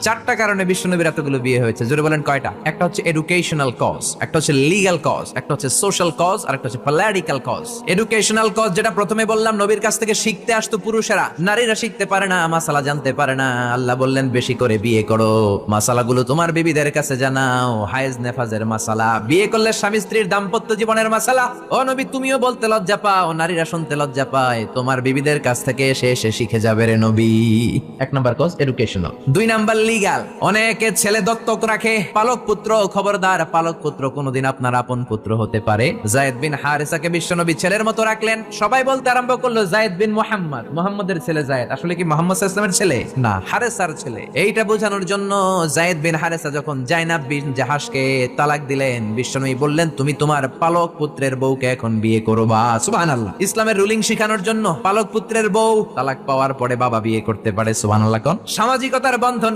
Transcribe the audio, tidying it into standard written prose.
চারটা কারণে বিশ্বনবীর এতগুলো বিয়ে হয়েছে, জোরে বলেন কয়টা? একটা হচ্ছে এডুকেশনাল কজ, একটা হচ্ছে লিগ্যাল কজ, একটা হচ্ছে সোশ্যাল কজ, আর একটা হচ্ছে পলিটিক্যাল কজ। এডুকেশনাল কজ যেটা প্রথমে বললাম, নবীর কাছ থেকে শিখতে আসতো পুরুষেরা, নারীরা শিখতে পারে না, মাসালা জানতে পারে না। আল্লাহ বললেন বেশি করে বিয়ে করো, মাসালাগুলো তোমার বিবিদের কাছে জানাও, হায়েজ নেফাজের মাসালা, বিয়ে করলে স্বামী স্ত্রীর দাম্পত্য জীবনের মাসালা। ও নবী, তুমিও বলতে লজ্জা পাও, নারীরা শুনতে লজ্জা পায়, তোমার বিবিদের কাছ থেকে এসে এসে শিখে যাবে রে নবী। এক নাম্বার কজ এডুকেশনাল। দুই নাম্বার লিগ্যাল। অনেকে ছেলে দত্তক রাখে, পালক পুত্র। খবরদার, পালক পুত্র কোনদিন আপনার আপন পুত্র হতে পারে। যায়েদ বিন হারেসাকে বিশ্বনবী ছেলের মতো রাখলেন। সবাই বলতে আরম্ভ করলো যায়েদ বিন মুহাম্মদ, মুহাম্মদের ছেলে যায়েদ। আসলে কি মুহাম্মদ সাল্লাল্লাহু আলাইহি ওয়াসাল্লামের ছেলে? না, হারেসার ছেলে। এইটা বোঝানোর জন্য যায়েদ বিন হারেসা যখন জাইনাব বিন জাহাশকে তালাক দিলেন, বিশ্বনবী বললেন তুমি তোমার পালক পুত্রের বউকে এখন বিয়ে করবা। সুবহানাল্লাহ। ইসলামের রুলিং শিখানোর জন্য পালক পুত্রের বউ তালাক পাওয়ার পরে বাবা বিয়ে করতে পারে। সুবহানাল্লাহ। কোন সামাজিকতার বন্ধনে